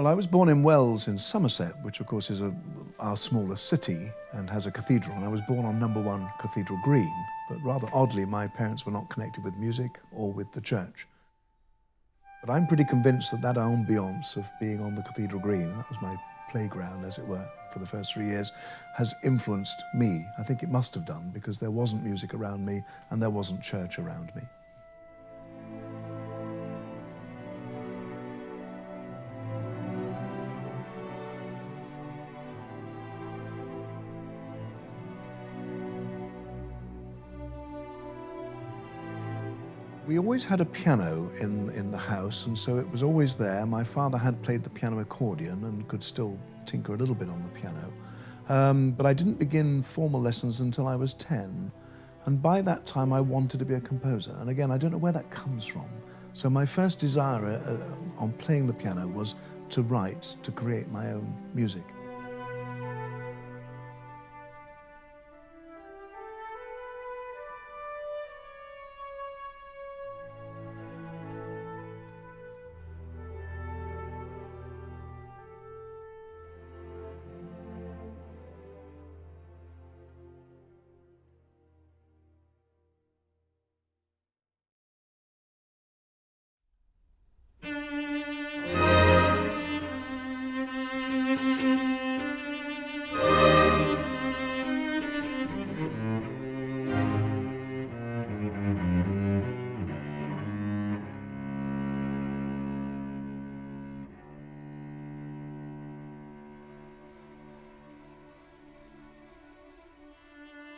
Well, I was born in Wells in Somerset, which of course is our smallest city and has a cathedral. And I was born on #1 Cathedral Green, but rather oddly, my parents were not connected with music or with the church. But I'm pretty convinced that ambience of being on the Cathedral Green, that was my playground, as it were, for the first 3 years, has influenced me. I think it must have done, because there wasn't music around me and there wasn't church around me. We always had a piano in the house, and so it was always there. My father had played the piano accordion and could still tinker a little bit on the piano. But I didn't begin formal lessons until I was 10. And by that time, I wanted to be a composer. And again, I don't know where that comes from. So my first desire on playing the piano was to write, to create my own music.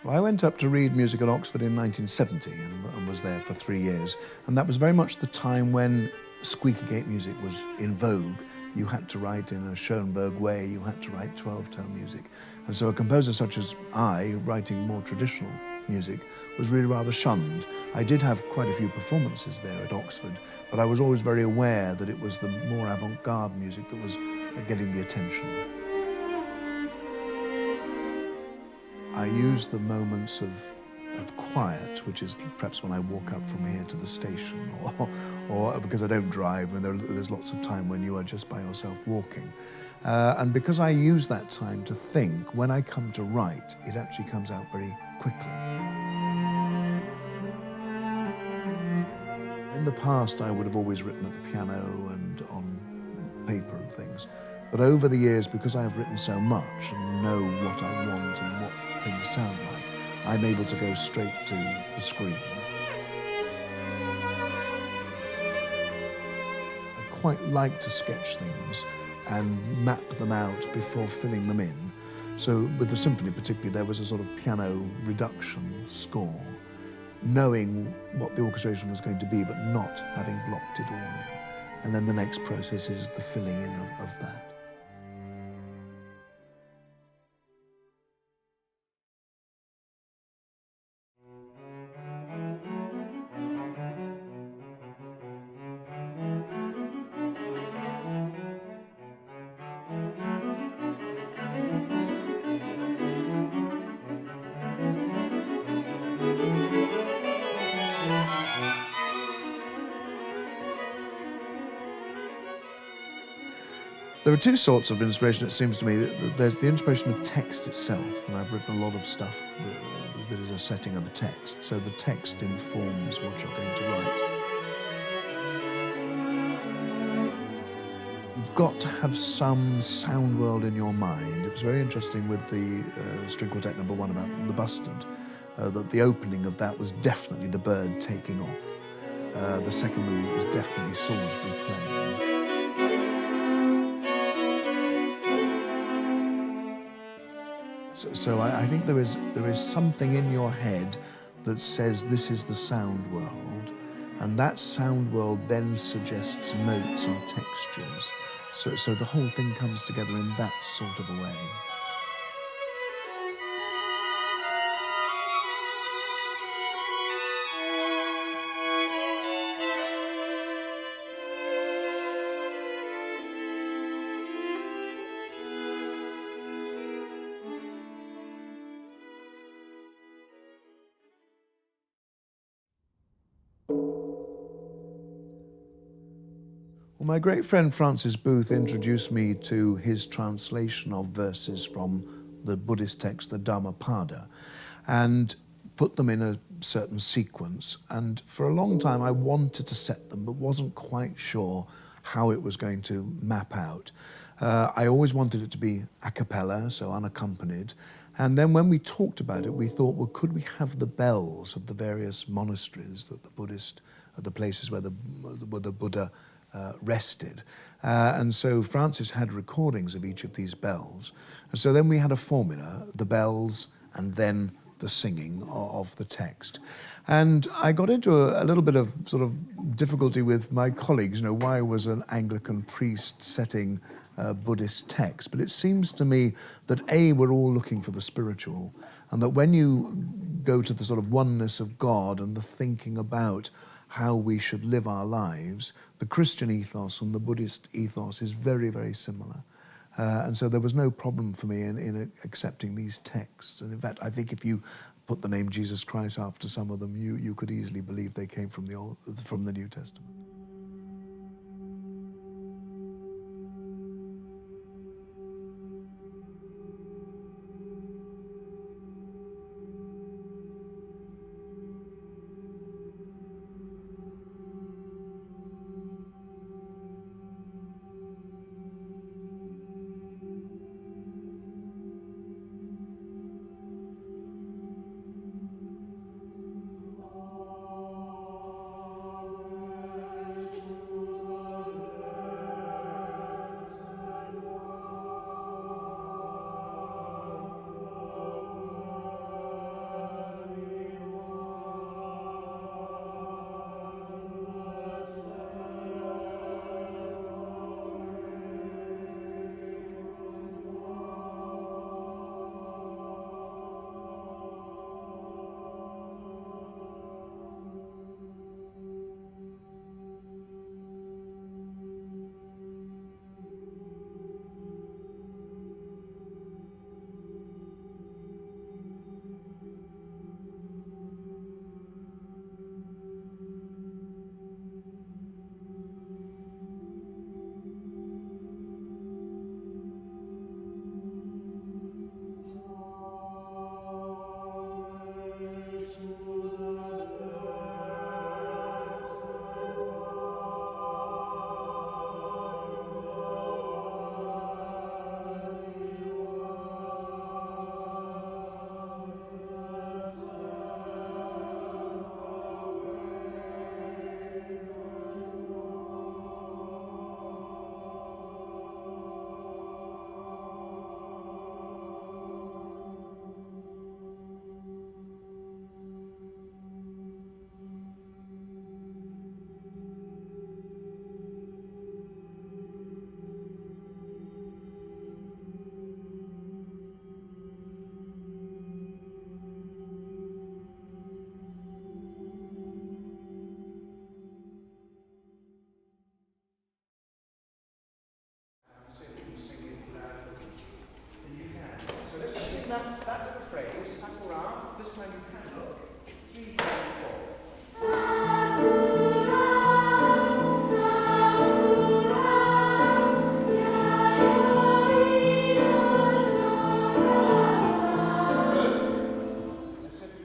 Well, I went up to read music at Oxford in 1970 and was there for 3 years. And that was very much the time when squeaky gate music was in vogue. You had to write in a Schoenberg way, you had to write 12-tone music. And so a composer such as I, writing more traditional music, was really rather shunned. I did have quite a few performances there at Oxford, but I was always very aware that it was the more avant-garde music that was getting the attention. I use the moments of quiet, which is perhaps when I walk up from here to the station, or because I don't drive, and there's lots of time when you are just by yourself walking. And because I use that time to think, when I come to write, it actually comes out very quickly. In the past, I would have always written at the piano and on paper and things. But over the years, because I've written so much and know what I want and what things sound like, I'm able to go straight to the screen. I quite like to sketch things and map them out before filling them in. So with the symphony particularly, there was a sort of piano reduction score, knowing what the orchestration was going to be, but not having blocked it all in. And then the next process is the filling in of that. There are two sorts of inspiration, it seems to me. There's the inspiration of text itself, and I've written a lot of stuff that is a setting of a text. So the text informs what you're going to write. You've got to have some sound world in your mind. It was very interesting with the string quartet #1 about the bustard, that the opening of that was definitely the bird taking off. The second movement was definitely Salisbury playing. So I think there is something in your head that says this is the sound world, and that sound world then suggests notes and textures. So the whole thing comes together in that sort of a way. Well, my great friend Francis Booth introduced me to his translation of verses from the Buddhist text, the Dhammapada, and put them in a certain sequence. And for a long time I wanted to set them, but wasn't quite sure how it was going to map out. I always wanted it to be a cappella, so unaccompanied. And then when we talked about it, we thought, well, could we have the bells of the various monasteries that the places where the Buddha rested. And so Francis had recordings of each of these bells. And so then we had a formula, the bells and then the singing of the text. And I got into a little bit of sort of difficulty with my colleagues, why was an Anglican priest setting Buddhist text? But it seems to me that we're all looking for the spiritual, and that when you go to the sort of oneness of God and the thinking about how we should live our lives, the Christian ethos and the Buddhist ethos is very, very similar. And so there was no problem for me in accepting these texts. And in fact, I think if you put the name Jesus Christ after some of them, you could easily believe they came from the New Testament.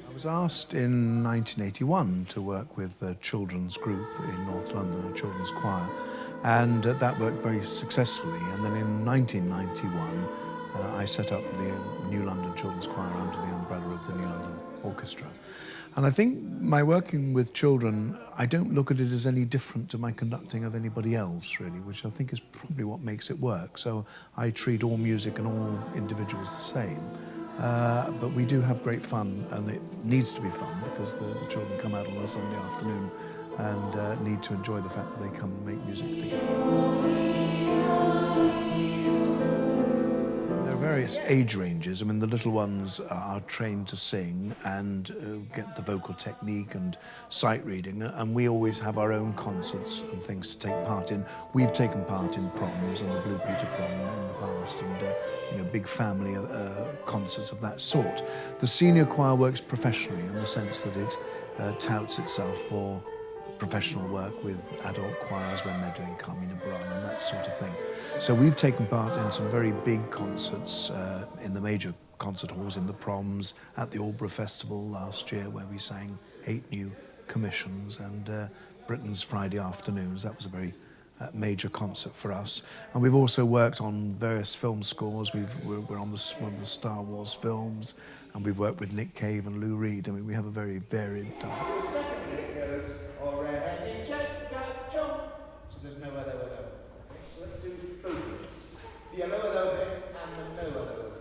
I was asked in 1981 to work with a children's group in North London, a children's choir, and that worked very successfully. And then in 1991, I set up the New London Children's Choir under the umbrella of the New London Orchestra. And I think my working with children, I don't look at it as any different to my conducting of anybody else, really, which I think is probably what makes it work. So I treat all music and all individuals the same. But we do have great fun, and it needs to be fun because the children come out on a Sunday afternoon and need to enjoy the fact that they come and make music together. There are various age ranges. I mean, the little ones are trained to sing and get the vocal technique and sight reading, and we always have our own concerts and things to take part in. We've taken part in proms and the Blue Peter prom in the past, and big family concerts of that sort. The senior choir works professionally in the sense that it touts itself for professional work with adult choirs when they're doing Carmina Burana and that sort of thing. So we've taken part in some very big concerts in the major concert halls, in the Proms, at the Aldeburgh Festival last year, where we sang 8 new commissions, and Britain's Friday Afternoons. That was a very major concert for us. And we've also worked on various film scores. We're on one of the Star Wars films, and we've worked with Nick Cave and Lou Reed. I mean, we have a very varied So there's no other way. So let's do focus. The hello bit and the no hello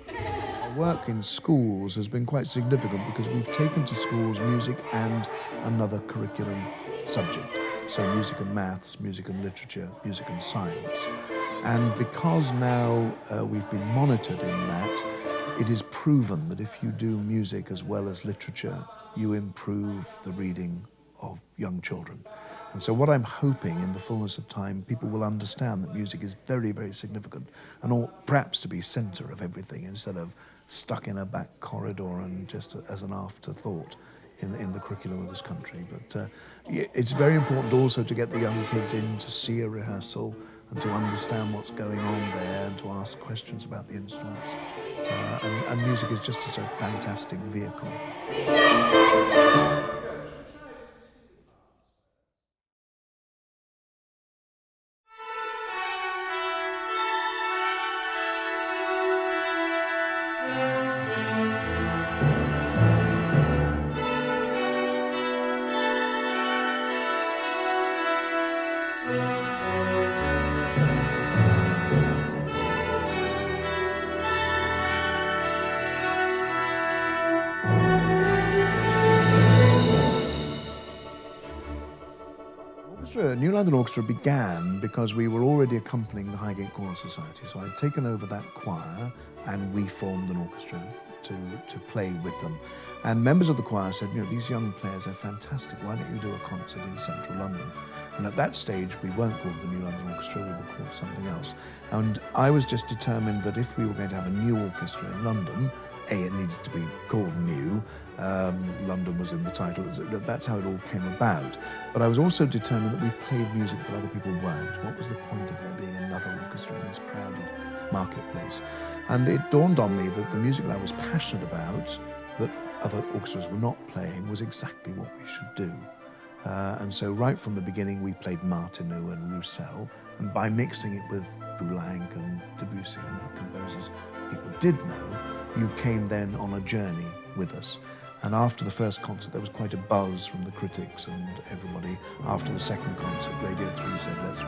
bit. Our work in schools has been quite significant because we've taken to schools music and another curriculum subject. So music and maths, music and literature, music and science. And because now we've been monitored in that, it is proven that if you do music as well as literature, you improve the reading of young children. And so what I'm hoping in the fullness of time, people will understand that music is very, very significant and ought perhaps to be centre of everything instead of stuck in a back corridor and just as an afterthought in the curriculum of this country. But it's very important also to get the young kids in to see a rehearsal and to understand what's going on there and to ask questions about the instruments. And music is just such a fantastic vehicle. New London Orchestra began because we were already accompanying the Highgate Choral Society. So I'd taken over that choir and we formed an orchestra to play with them. And members of the choir said, you know, these young players are fantastic. Why don't you do a concert in central London? And at that stage, we weren't called the New London Orchestra, we were called something else. And I was just determined that if we were going to have a new orchestra in London, it needed to be called new. London was in the title. That's how it all came about. But I was also determined that we played music that other people weren't. What was the point of there being another orchestra in this crowded marketplace? And it dawned on me that the music that I was passionate about, that other orchestras were not playing, was exactly what we should do. And so right from the beginning, we played Martineau and Roussel, and by mixing it with Poulenc and Debussy and composers people did know, you came then on a journey with us. And after the first concert, there was quite a buzz from the critics and everybody. After the second concert, Radio 3 said, let's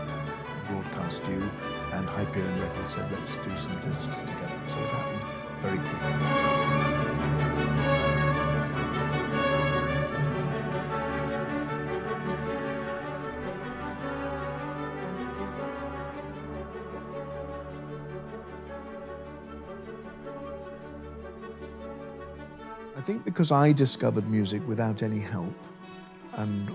broadcast you, and Hyperion Records said, let's do some discs together. So it happened very quickly. I think because I discovered music without any help and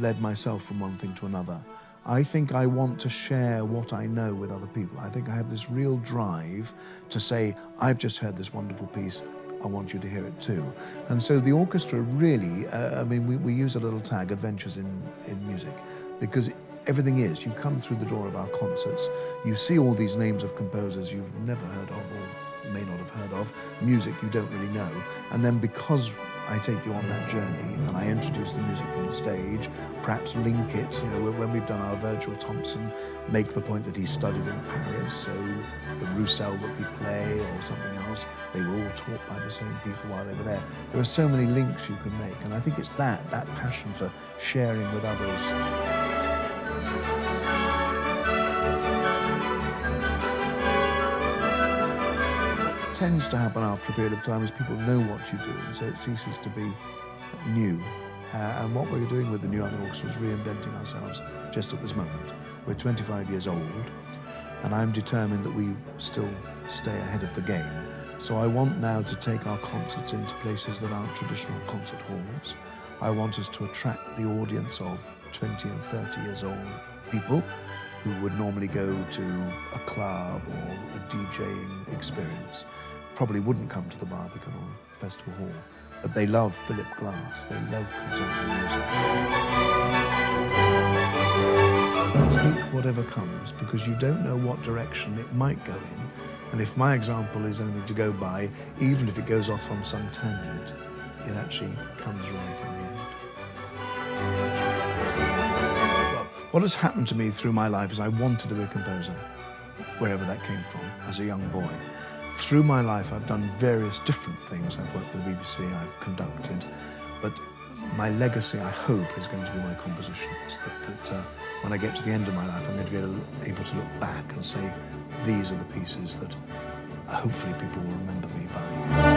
led myself from one thing to another, I think I want to share what I know with other people. I think I have this real drive to say, I've just heard this wonderful piece, I want you to hear it too. And so the orchestra really, we use a little tag, Adventures in Music, because everything is, you come through the door of our concerts, you see all these names of composers you've never heard of or may not have heard of, music you don't really know, and then because I take you on that journey and I introduce the music from the stage, perhaps link it, you know, when we've done our Virgil Thompson, make the point that he studied in Paris, so the Roussel that we play or something else, they were all taught by the same people while they were there. There are so many links you can make, and I think it's that passion for sharing with others. Tends to happen after a period of time is people know what you do, and so it ceases to be new. And what we're doing with the New London Orchestra is reinventing ourselves just at this moment. We're 25 years old, and I'm determined that we still stay ahead of the game. So I want now to take our concerts into places that aren't traditional concert halls. I want us to attract the audience of 20 and 30 years old people who would normally go to a club or a DJing experience, probably wouldn't come to the Barbican or Festival Hall. But they love Philip Glass, they love contemporary music. Take whatever comes, because you don't know what direction it might go in. And if my example is anything to go by, even if it goes off on some tangent, it actually comes right in the end. Well, what has happened to me through my life is I wanted to be a composer, wherever that came from, as a young boy. Through my life, I've done various different things. I've worked for the BBC, I've conducted, but my legacy, I hope, is going to be my compositions. That when I get to the end of my life, I'm going to be able to look back and say, these are the pieces that hopefully people will remember me by.